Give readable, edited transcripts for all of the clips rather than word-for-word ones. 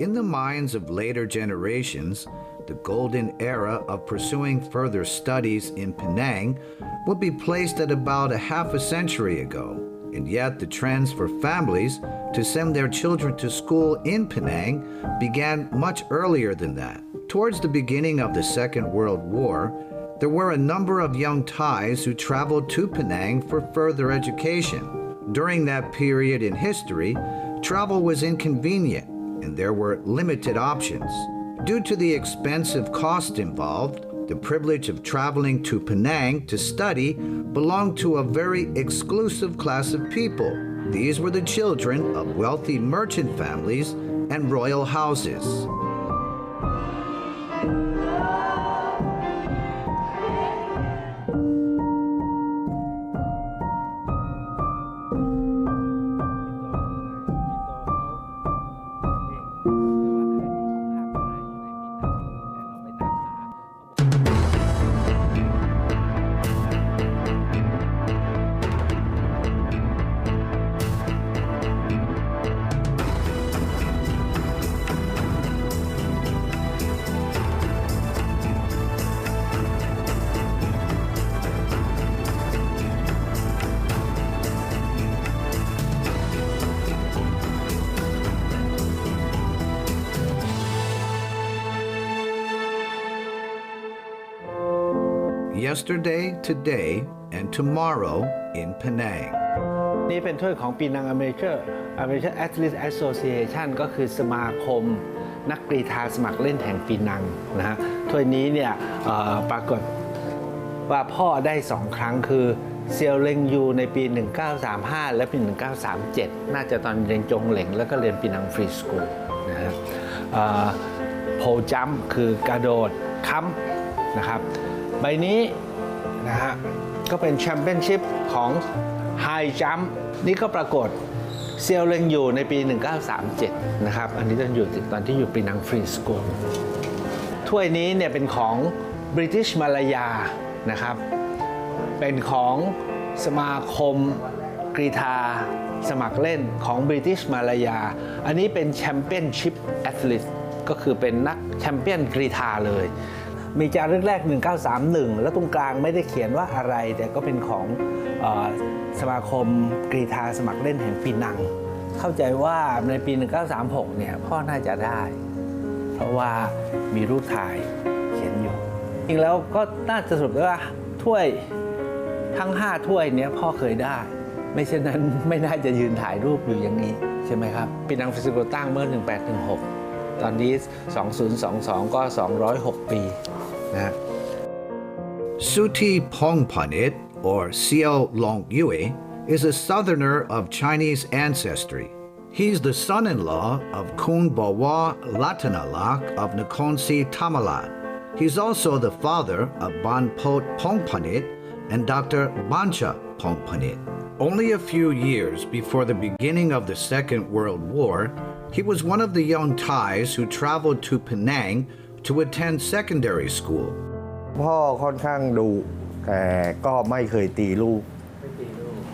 In the minds of later generations, the golden era of pursuing further studies in Penang would be placed at about a half a century ago, and yet the trends for families to send their children to school in Penang began much earlier than that. Towards the beginning of the Second World War, there were a number of young Thais who traveled to Penang for further education. During that period in history, travel was inconvenient and there were limited options. Due to the expensive cost involved, the privilege of traveling to Penang to study belonged to a very exclusive class of people. These were the children of wealthy merchant families and royal houses. Yesterday, today, and tomorrow in Penang. นี่เป็นถ้วยของปีนัง American Athlete Association ก็คือสมาคมนักกรีฑาสมัครเล่นแห่งปีนังนะฮะถ้วยนี้เนี่ยปรากฏว่าพ่อได้2ครั้งคือเซียวเล็งยูในปี 1935 และปี 1937 น่าจะตอนเรียนจงเหลงแล้วก็เรียนปีนังฟรีสคูลนะฮะโพจัมป์คือกระโดดค้ำนะครับใบนี้นะฮะก็เป็นแชมเปี้ยนชิพของไฮจัมป์นี่ก็ปรากฏเซียวเล็งอยู่ในปี 1937 นะครับอันนี้ตอนที่อยู่ปีนังฟรีสคูลถ้วยนี้เนี่ยเป็นของ British Malaya นะครับเป็นของสมาคมกรีฑาสมัครเล่นของ British Malaya อันนี้เป็นแชมเปี้ยนชิพแอธลีตก็คือเป็นนักแชมเปี้ยนกรีฑาเลยมีจารึกแรก 1931 แล้วตรงกลางไม่ได้เขียนว่าอะไรแต่ก็เป็นของสมาคมกรีฑาสมัครเล่นแห่งปีนังเข้าใจว่าในปี 1936 เนี่ยพ่อน่าจะได้เพราะว่ามีรูปถ่ายเขียนอยู่จริงแล้วก็น่าจะสรุปได้ว่าถ้วยทั้ง5ถ้วยเนี้ยพ่อเคยได้ไม่เช่นนั้นไม่น่าจะยืนถ่ายรูปอยู่อย่างนี้ใช่ไหมครับปีนังฟรีสคูลตั้งเมื่อ 1816 ตอนนี้ 2022 ก็ 206 ปีนะSuti Pongpanit, or Xiao Longyue, is a southerner of Chinese ancestry. He's the son-in-law of Kun Bawa Latanalak of Nakhonsi Tamalat. He's also the father of Banpot Pongpanit and Dr. Bancha Pongpanit. Only a few years before the beginning of the Second World War, he was one of the young Thais who traveled to Penang to attend secondary school. พ่อค่อนข้างดุแต่ก็ไม่เคยตีลูก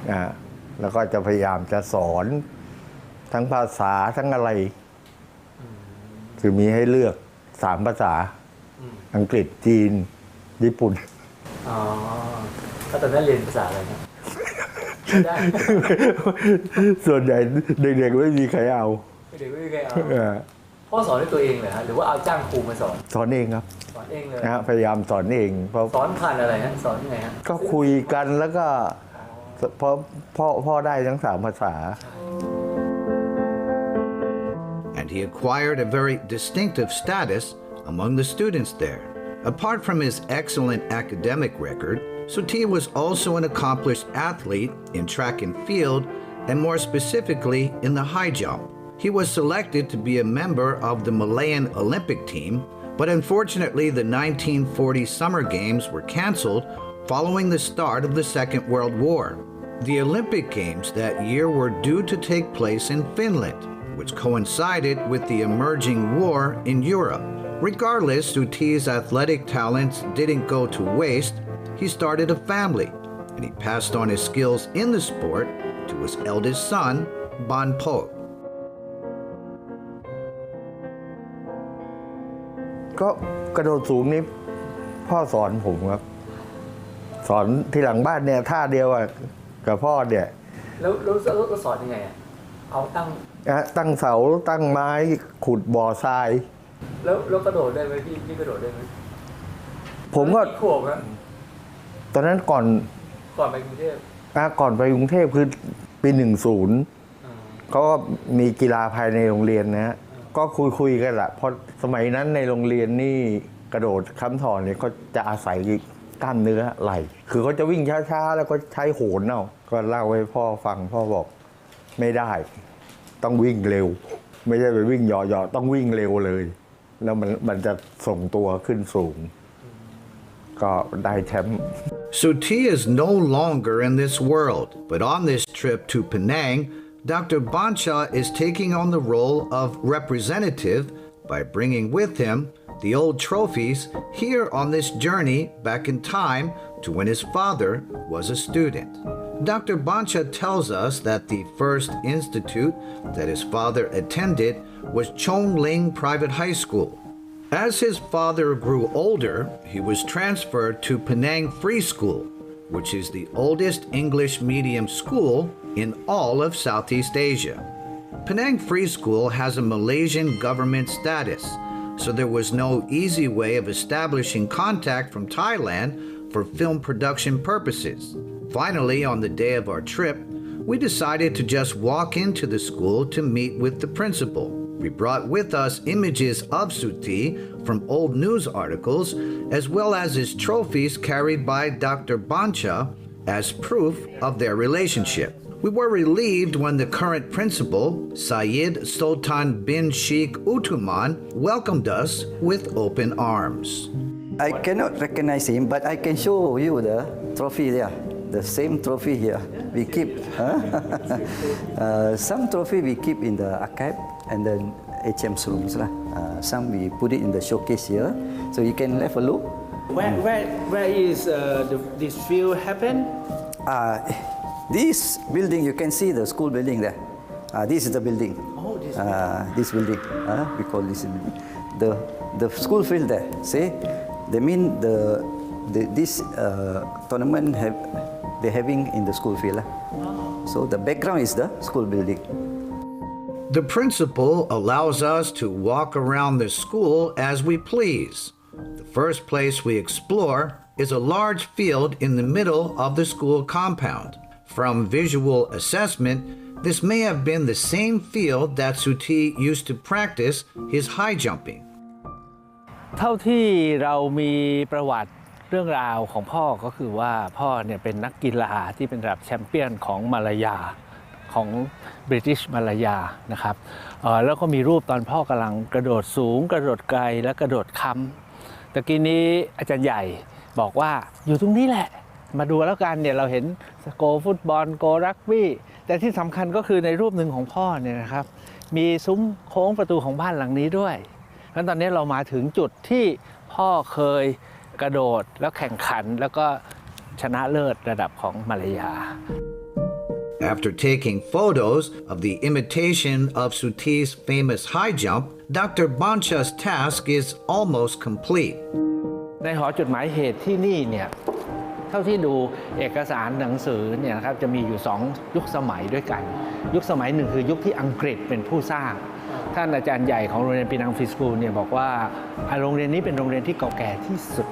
นะแล้วก็จะพยายามจะสอนทั้งภาษาทั้งอะไรคือมีให้เลือก3ภาษาอังกฤษจีนญี่ปุ่นอ๋อแล้วตอนนั้นเรียนภาษาอะไรครับส่วนใหญ่เด็กๆไม่มีใครเอาเด็กไม่มีใครเอาพ่อสอนด้วยตัวเองเหรอฮะหรือว่าเอาจ้างครูมาสอนสอนเองครับสอนเองเลยนะพยายามสอนเองเพราะสอนผ่านอะไรฮะสอนยังไงฮะก็คุยกันแล้วก็เพราะพ่อได้ทั้ง3ภาษา And he acquired a very distinctive status among the students there. Apart from his excellent academic record, Suti was also an accomplished athlete in track and field, and more specifically in the high jump. He was selected to be a member of the Malayan Olympic team, but unfortunately the 1940 Summer Games were canceled following the start of the Second World War. The Olympic Games that year were due to take place in Finland, which coincided with the emerging war in Europe. Regardless, Suti's athletic talents didn't go to waste. He started a family, and he passed on his skills in the sport to his eldest son, Ban Po. ก็กระโดดสูงนี่พ่อสอนผมครับ สอนที่หลังบ้านเนี่ยท่าเดียวกับพ่อเนี่ย แล้วสอนยังไงอ่ะเอาตั้งเสาตั้งไม้ขุดบ่อทรายแล้วกระโดดได้ไหมพี่กระโดดได้ไหมผมก็ขวบนะตอนนั้นก่อนไปกรุงเทพก่อนไปกรุงเทพคือปี10เขาก็มีกีฬาภายในโรงเรียนนะฮะก็คุยกันแหละเพราะสมัยนั้นในโรงเรียนนี่กระโดดค้ำถอนเนี่ยเขาจะอาศัยกล้ามเนื้อไหล่คือเขาจะวิ่งช้าๆแล้วก็ใช้โหนเอาก็เล่าให้พ่อฟังพ่อบอกไม่ได้ต้องวิ่งเร็วไม่ใช่ไปวิ่งย่อๆต้องวิ่งเร็วเลยแล้วมันจะส่งตัวขึ้นสูงก็ได้แชมป์ Suti is no longer in this world, but on this trip to Penang, Dr. Bancha is taking on the role of representative by bringing with him the old trophies here on this journey back in time to when his father was a student. Dr. Bancha tells us that the first institute that his father attended was Chong Ling Private High School. As his father grew older, he was transferred to Penang Free School, which is the oldest English medium school in all of Southeast Asia. Penang Free School has a Malaysian government status, so there was no easy way of establishing contact from Thailand for film production purposes. Finally, on the day of our trip, we decided to just walk into the school to meet with the principal. We brought with us images of Suti from old news articles, as well as his trophies carried by Dr. Bancha as proof of their relationship. We were relieved when the current principal, Syed Sultan bin Sheikh Utuman, welcomed us with open arms. I cannot recognize him, but I can show you the trophy there. The same trophy here. We keep some trophy we keep in the archive and then HM's rooms lah. Some we put it in the showcase here, so you can have a look. Where is this field happen? This building you can see the school building there. This is the building. Oh, this building. We call this building. The school field there. See, they mean this tournament they're having in the school field. So the background is the school building. The principal allows us to walk around the school as we please. The first place we explore is a large field in the middle of the school compound. From visual assessment, this may have been the same field that Suti used to practice his high jumping. เท่าที่เรามีประวัติเรื่องราวของพ่อก็คือว่าพ่อเนี่ยเป็นนักกีฬาที่เป็นระดับแชมเปี้ยนของมาลายาของบริติชมาลายานะครับแล้วก็มีรูปตอนพ่อกำลังกระโดดสูงกระโดดไกลและกระโดดค้ำตะกี้นี้อาจารย์ใหญ่บอกว่าอยู่ตรงนี้แหละมาดูแล้วกันเนี่ยเราเห็นโกฟุตบอลโกรักบี้แต่ที่สำคัญก็คือในรูปหนึ่งของพ่อเนี่ยนะครับมีซุ้มโค้งประตูของบ้านหลังนี้ด้วยเพราะตอนนี้เรามาถึงจุดที่พ่อเคยกระโดดแล้วแข่งขันแล้วก็ชนะเลิศระดับของมาลายา After taking photos of the imitation of Suti's famous high jump, Dr. Bancha's task is almost complete. ในหอจดหมายเหตุที่นี่เนี่ยเท่าที่ดูเอกสารหนังสือเนี่ยนะครับจะมีอยู่2ยุคสมัยด้วยกันยุคสมัยหนึ่งคือยุคที่อังกฤษเป็นผู้สร้างท่านอาจารย์ใหญ่ของโรงเรียนปีนังฟรีสคูลเนี่ยบอกว่าโรงเรียนนี้เป็นโรงเรียนที่เก่าแก่ที่สุด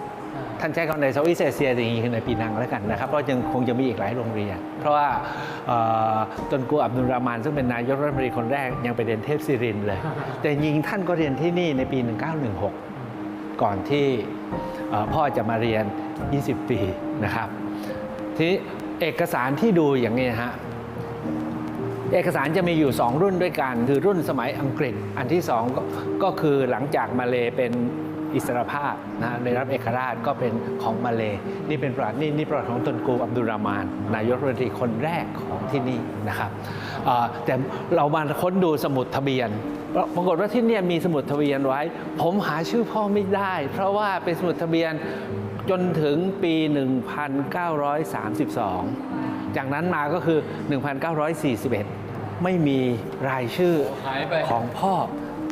ท่านใช้คำในเซาท์อีสต์เอเชียอย่างนี้คือในปีนังแล้วกันนะครับเพราะยังคงจะมีอีกหลายโรงเรียนเพราะว่าตนกูอับดุลรามานซึ่งเป็นนายกรัฐมนตรีคนแรกยังไปเรียนเทพศิรินทร์เลยแต่ยิงท่านก็เรียนที่นี่ในปี1916ก่อนที่พ่อจะมาเรียน20 ปีนะครับทีนี้เอกสารที่ดูอย่างนี้ฮะเอกสารจะมีอยู่2รุ่นด้วยกันคือรุ่นสมัยอังกฤษอันที่2ก็คือหลังจากมาเลเป็นอิสรภาพนะในรับเอกราชก็เป็นของมาเลนี่เป็นประวัตินี่ประวัติของตนกูอับดุลรามานนายกรัฐมนตรีคนแรกของที่นี่นะครับแต่เรามาค้นดูสมุดทะเบียนปรากฏว่าที่นี่มีสมุดทะเบียนไว้ผมหาชื่อพ่อไม่ได้เพราะว่าเป็นสมุดทะเบียนจนถึงปี 1932 จากนั้นมาก็คือ 1941 ไม่มีรายชื่อของพ่อ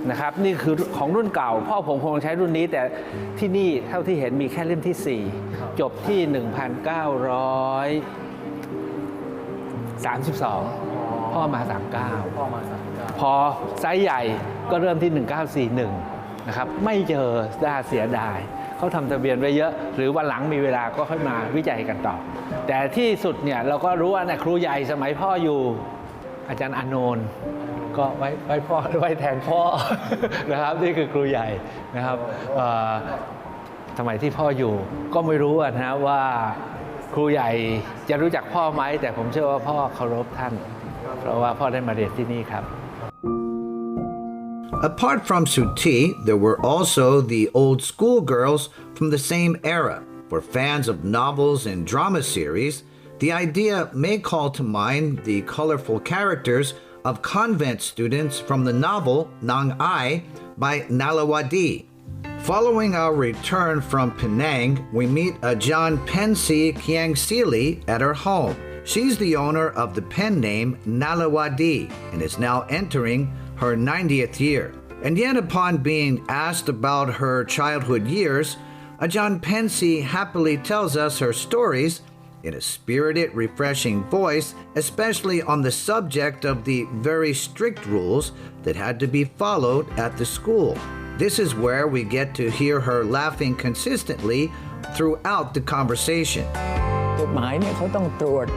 นะครับนี่คือของรุ่นเก่าพ่อผมคงใช้รุ่นนี้แต่ที่นี่เท่าที่เห็นมีแค่เล่มที่ 4 จบที่ 1932 พ่อมา 39 พ่อมา39พอไซส์ใหญ่ก็เริ่มที่ 1941 นะครับไม่เจอน่าเสียดายเขาทำทะเบียนไว้เยอะหรือวันหลังมีเวลาก็ค่อยมาวิจัยกันต่อแต่ที่สุดเนี่ยเราก็รู้ว่าครูใหญ่สมัยพ่ออยู่อาจารย์อานนท์ก็ไว้พ่อไว้แทนพ่อ นะครับนี่คือครูใหญ่นะครับสมัยที่พ่ออยู่ก็ไม่รู้นะว่าครูใหญ่จะรู้จักพ่อไหมแต่ผมเชื่อว่าพ่อเคารพท่านเพราะว่าพ่อได้มาเรียนที่นี่ครับ Apart from Suti, there were also the old school girls from the same era. For fans of novels and drama series, the idea may call to mind the colorful characters of convent students from the novel Nang Ai by Nalawadi. Following our return from Penang, we meet Ajahn Pensi Kiang Sili at her home. She's the owner of the pen name Nalawadi and is now entering her 90th year. And yet upon being asked about her childhood years, Ajahn Pensi happily tells us her stories in a spirited, refreshing voice, especially on the subject of the very strict rules that had to be followed at the school. This is where we get to hear her laughing consistently throughout the conversation. จดหมายเนี่ยเขาต้องตรวจ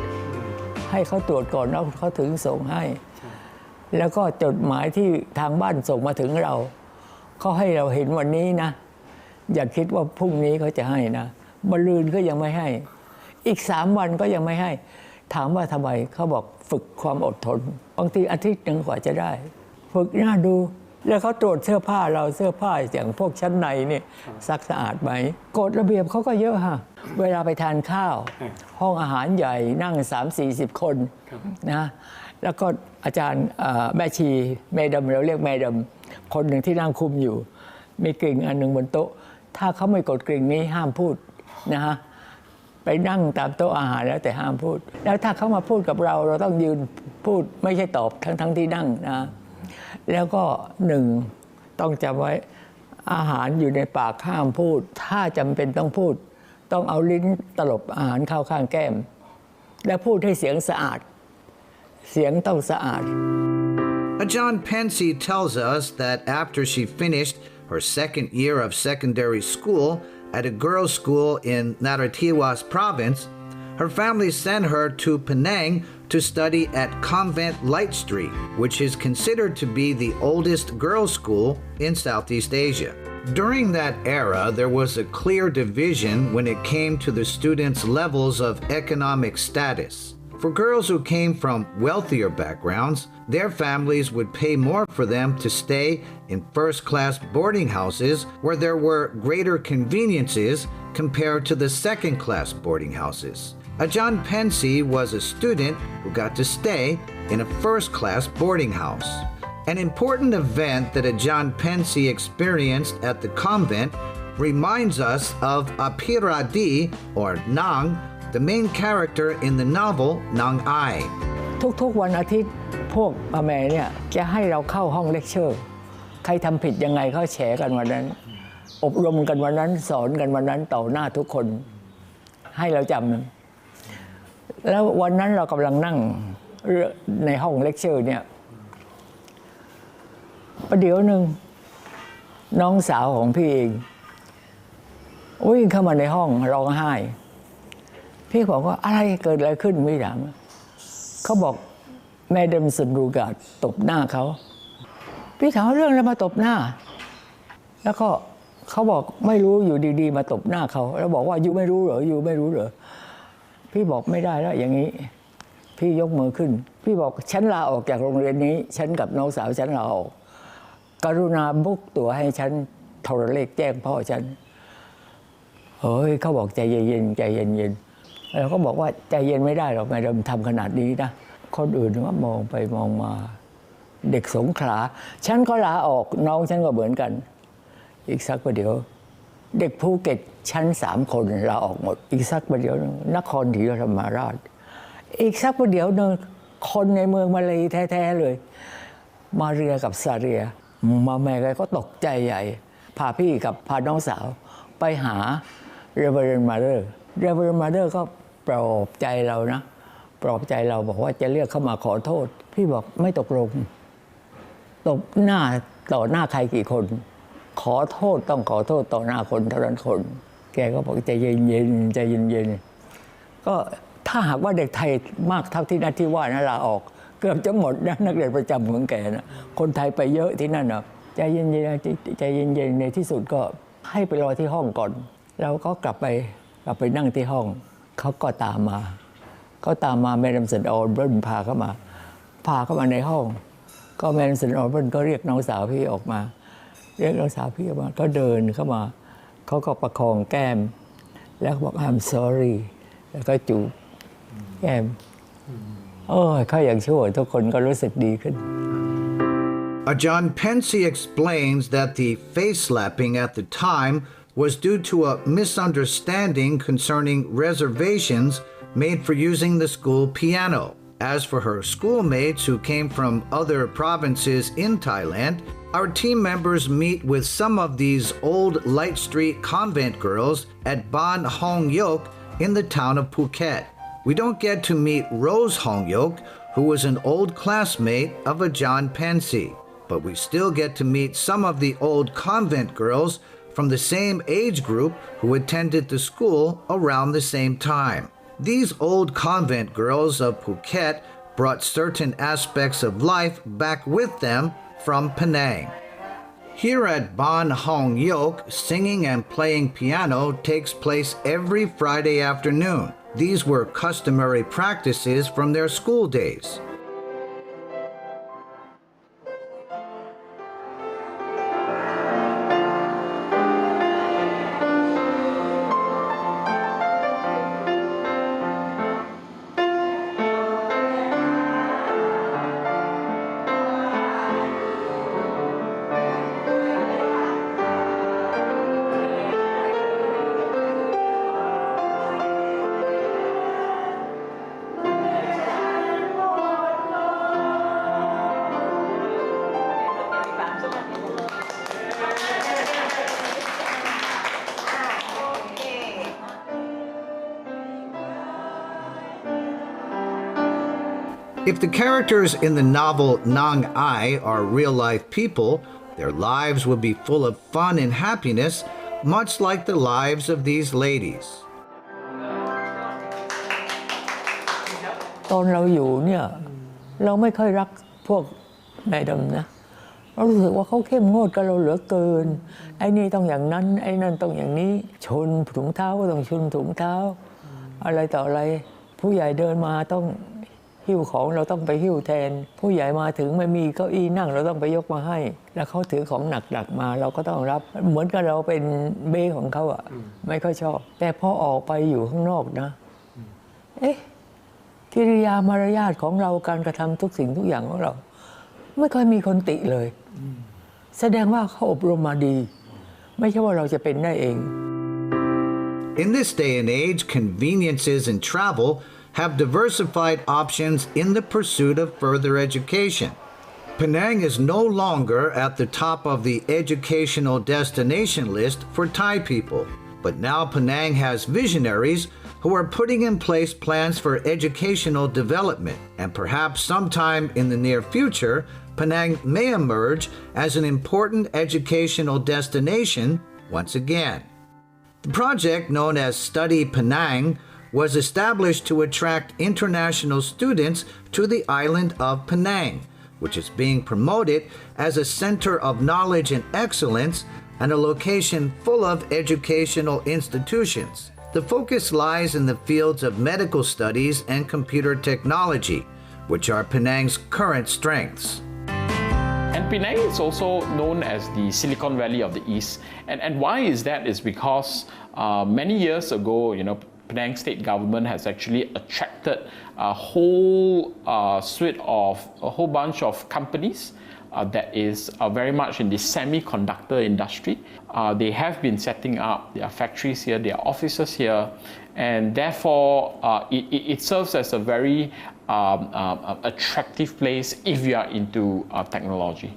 ให้เขาตรวจก่อนแล้วเขาถึงส่งให้แล้วก็จดหมายที่ทางบ้านส่งมาถึงเราเขาให้เราเห็นวันนี้นะอย่าคิดว่าพรุ่งนี้เขาจะให้นะมะรืนก็ยังไม่ให้อีก3 วันก็ยังไม่ให้ถามว่าทำไมเขาบอกฝึกความอดทนบางทีอาทิตย์หนึ่งกว่าจะได้ฝึกน่าดูแล้วเขาตรวจเสื้อผ้าเราเสื้อผ้าอย่างพวกชั้นในนี่ซักสะอาดไหมกฎระเบียบเขาก็เยอะฮะเวลาไปทานข้าวห้องอาหารใหญ่นั่ง 3-40 คนนะแล้วก็อาจารย์แม่ชีแม่ดำเราเรียกแม่ดำคนหนึ่งที่นั่งคุมอยู่มีกริ่งอันหนึ่งบนโต๊ะถ้าเขาไม่กดกริ่งนี้ห้ามพูดนะฮะไปนั่งตามโต๊ะอาหารแล้วแต่ห้ามพูดแล้วถ้าเขามาพูดกับเราเราต้องยืนพูดไม่ใช่ตอบทั้งที่นั่งนะแล้วก็1ต้องจำไว้อาหารอยู่ในปากห้ามพูดถ้าจำเป็นต้องพูดต้องเอาลิ้นตลบอาหารเข้าข้างแก้มแล้วพูดให้เสียงสะอาดเสียงต้องสะอาด Ajahn Pensi tells us that after she finished her second year of secondary school at a girls' school in Narathiwat province, her family sent her to Penang to study at Convent Light Street, which is considered to be the oldest girls' school in Southeast Asia. During that era, there was a clear division when it came to the students' levels of economic status. For girls who came from wealthier backgrounds, their families would pay more for them to stay in first-class boarding houses where there were greater conveniences compared to the second-class boarding houses. Ajahn Pensi was a student who got to stay in a first-class boarding house. An important event that Ajahn Pensi experienced at the convent reminds us of Apiradi or Nang, the main character in the novel Nang Ai. ทุกๆวันอาทิตย์พวกอาแม่เนี่ยจะให้เราเข้าห้องเลคเชอร์ใครทำผิดยังไงเขาแฉกันวันนั้นอบรมกันวันนั้นสอนกันวันนั้นต่อหน้าทุกคนให้เราจำแล้ววันนั้นเรากำลังนั่งในห้องเลคเชอร์เนี่ยประเดี๋ยวหนึ่งน้องสาวของพี่เองวิ่งเข้ามาในห้องร้องไห้พี่บอกว่าอะไรเกิดอะไรขึ้นไม่ถามเขาบอกแม่เดิมสุดรูกาดตบหน้าเขาพี่ถามเรื่องอะไรมาตบหน้าแล้วก็เขาบอกไม่รู้อยู่ดีๆมาตบหน้าเขาแล้วบอกว่าอยู่ไม่รู้เหรออยู่ไม่รู้เหรอพี่บอกไม่ได้แล้วอย่างนี้พี่ยกมือขึ้นพี่บอกฉันลาออกจากโรงเรียนนี้ฉันกับน้องสาวฉันลาออกกรุณาบุ๊กตั๋วให้ฉันโทรเลขแจ้งพ่อฉันเฮ้ยเขาบอกใจเย็นๆใจเย็นๆแล้วก็บอกว่าใจเย็นไม่ได้หรอกแม่เดิมทำขนาดนี้นะคนอื่นก็มองไปมองมาเด็กสงขลาฉันก็ลาออกน้องฉันก็เหมือนกันอีกสักประเดี๋ยวเด็กภูเก็ตชั้น3 คนลาออกหมดอีกสักประเดี๋ยวนครศรีธรรมราชอีกสักประเดี๋ยวนึงคนในเมืองมาเลยแท้ๆเลยมาเรียกับซาเรีย มาแม่ก็ตกใจใหญ่พาพี่กับพาน้องสาวไปหา Reverend Mother Reverend Mother ก็ปลอบใจเรานะปลอบใจเราบอกว่าจะเรียกเข้ามาขอโทษพี่บอกไม่ตกลงตบหน้าต่อหน้าใครกี่คนขอโทษต้องขอโทษต่อหน้าคนเท่านั้นคนแกก็บอกใจเย็นๆใจเย็นๆก็ถ้าหากว่าเด็กไทยมากเท่าที่นั่นที่ว่านะลาออกเกือบจะหมดนะนักเรียนประจำของแกนะคนไทยไปเยอะที่นั่นนะใจเย็นๆใจเย็นๆในที่สุดก็ให้ไปรอที่ห้องก่อนเราก็กลับไปนั่งที่ห้องเขาก็ตามมาแม่ดำสันออนเบิ้ลพาเข้ามาในห้องก็แม่ดำสันออนเบิ้ลก็เรียกน้องสาวพี่ออกมาก็เดินเข้ามาเขาก็ประคองแก้มแล้วบอก I'm sorry แล้วก็จูบแก้มเขาอย่างชั่วทุกคนก็รู้สึกดีขึ้น Ajahn Pensy explains that the face slapping at the time was due to a misunderstanding concerning reservations made for using the school piano. As for her schoolmates who came from other provinces in Thailand, our team members meet with some of these old Light Street convent girls at Ban Hong Yok in the town of Phuket. We don't get to meet Rose Hong Yok, who was an old classmate of Ajahn Pensy, but we still get to meet some of the old convent girls from the same age group who attended the school around the same time. These old convent girls of Phuket brought certain aspects of life back with them from Penang. Here at Ban Hong Yok, singing and playing piano takes place every Friday afternoon. These were customary practices from their school days. If the characters in the novel Nang Ai are real-life people, their lives would be full of fun and happiness, much like the lives of these ladies. ตอนเราอยู่เนี่ยเราไม่ค่อยรักพวกนายดำนะเรารู้สึกว่าเขาเข้มงวดกับเราเหลือเกินไอ้นี่ต้องอย่างนั้นไอ้นั่นต้องอย่างนี้ชนถุงเท้าก็ต้องชนถุงเท้าอะไรต่ออะไรผู้ใหญ่เดินมาต้องหิ้วของเราต้องไปหิ้วแทนผู้ใหญ่มาถึงไม่มีเก้าอี้นั่งเราต้องไปยกมาให้แล้วเขาถือของหนักๆมาเราก็ต้องรับเหมือนกับเราเป็นเบ้ของเขาอ่ะไม่ค่อยชอบแต่พอออกไปอยู่ข้างนอกนะกิริยามารยาทของเราการกระทำทุกสิ่งทุกอย่างของเราไม่ค่อยมีคนติเลยแสดงว่าเขาอบรมมาดีไม่ใช่ว่าเราจะเป็นได้เอง In this day and age, conveniences in travel have diversified options in the pursuit of further education. Penang is no longer at the top of the educational destination list for Thai people, but now Penang has visionaries who are putting in place plans for educational development, and perhaps sometime in the near future, Penang may emerge as an important educational destination once again. The project known as Study Penang was established to attract international students to the island of Penang, which is being promoted as a center of knowledge and excellence and a location full of educational institutions. The focus lies in the fields of medical studies and computer technology, which are Penang's current strengths. And Penang is also known as the Silicon Valley of the East. And why is that? Is because many years ago, Penang state government has actually attracted a whole bunch of companies that is very much in the semiconductor industry. They have been setting up their factories here, their offices here, and therefore it serves as a very attractive place if you are into technology.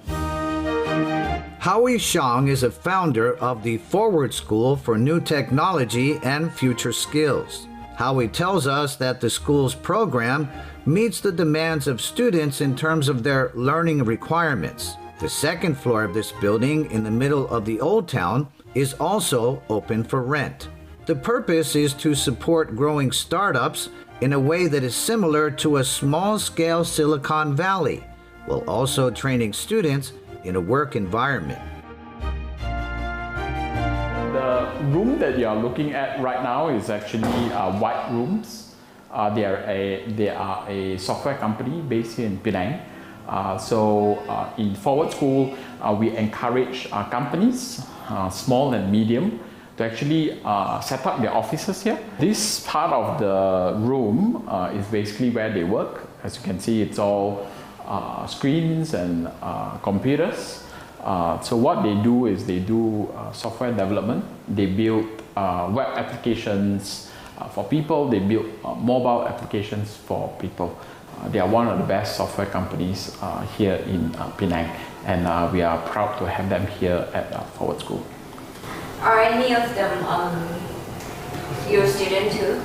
Howie Xiong is a founder of the Forward School for New Technology and Future Skills. Howie tells us that the school's program meets the demands of students in terms of their learning requirements. The second floor of this building in the middle of the Old Town is also open for rent. The purpose is to support growing startups in a way that is similar to a small-scale Silicon Valley, while also training students in a work environment. The room that you are looking at right now is actually white rooms. They are a software company based here in Penang. In Forward School, we encourage companies, small and medium, to actually set up their offices here. This part of the room is basically where they work. As you can see, it's all screens and computers. So what they do is they do software development. They build web applications for people. They build mobile applications for people. They are one of the best software companies here in Penang, and we are proud to have them here at Forward School. Are any of them your student too?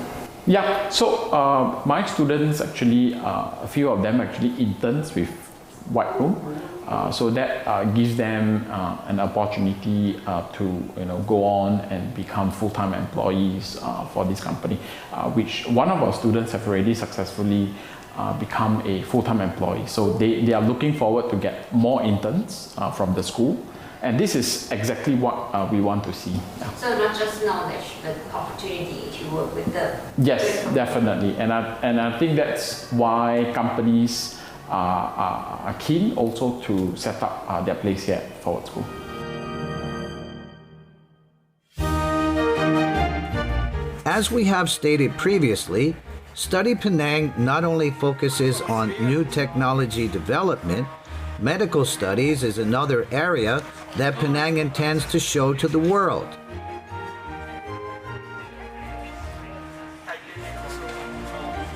Yeah, so my students actually, a few of them actually interns with White Room, so that gives them an opportunity to go on and become full-time employees for this company, which one of our students have already successfully become a full-time employee. So they are looking forward to get more interns from the school. And this is exactly what we want to see. Yeah. So not just knowledge, but opportunity to work with the... Yes, definitely. And I think that's why companies are keen also to set up their place here at Forward School. As we have stated previously, Study Penang not only focuses on new technology development, medical studies is another area that Penang intends to show to the world.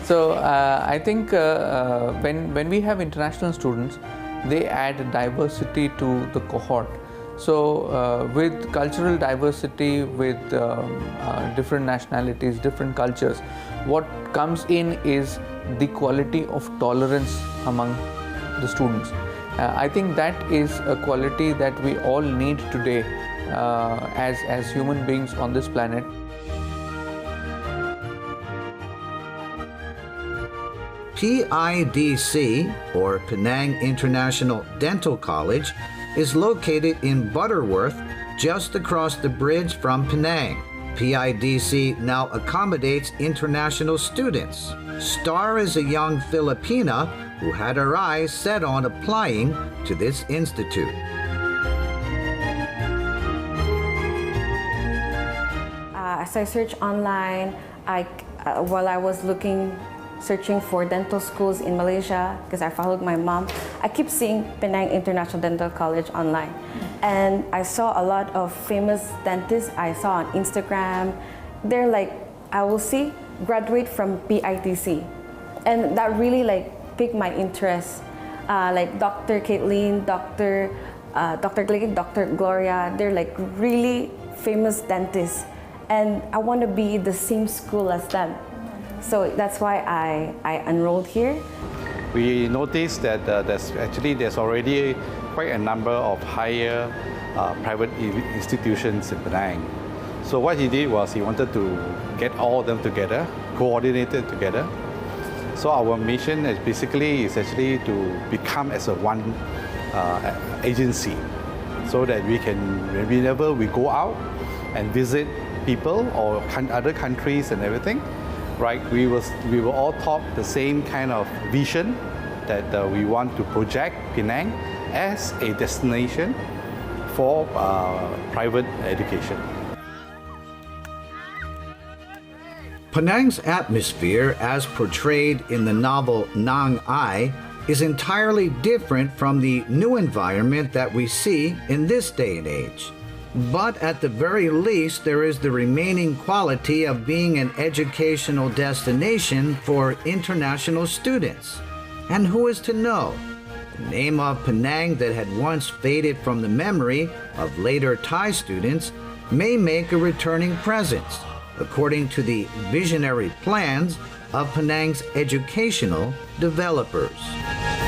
So I think when we have international students, they add diversity to the cohort. So with cultural diversity, with different nationalities, different cultures, what comes in is the quality of tolerance among the students. I think that is a quality that we all need today as human beings on this planet. PIDC, or Penang International Dental College, is located in Butterworth, just across the bridge from Penang. PIDC now accommodates international students. Star is a young Filipina who had her eyes set on applying to this institute. As I searched online, while I was searching for dental schools in Malaysia, because I followed my mom, I keep seeing Penang International Dental College online. And I saw a lot of famous dentists I saw on Instagram. They're like, I will see, graduate from PITC. And that really piqued my interest. Like Dr. Caitlin, Dr. Glegg, Dr. Gloria, they're really famous dentists. And I want to be the same school as them. So that's why I enrolled here. We noticed that there's already quite a number of higher private institutions in Penang. So what he did was he wanted to get all of them together, coordinated together. So our mission is actually to become as a one agency, so that we can, whenever we go out and visit people or other countries and everything, right, we will all talk the same kind of vision that we want to project Penang as a destination for private education. Penang's atmosphere, as portrayed in the novel Nang Ai, is entirely different from the new environment that we see in this day and age. But at the very least, there is the remaining quality of being an educational destination for international students. And who is to know? The name of Penang that had once faded from the memory of later Thai students may make a returning presence, according to the visionary plans of Penang's educational developers.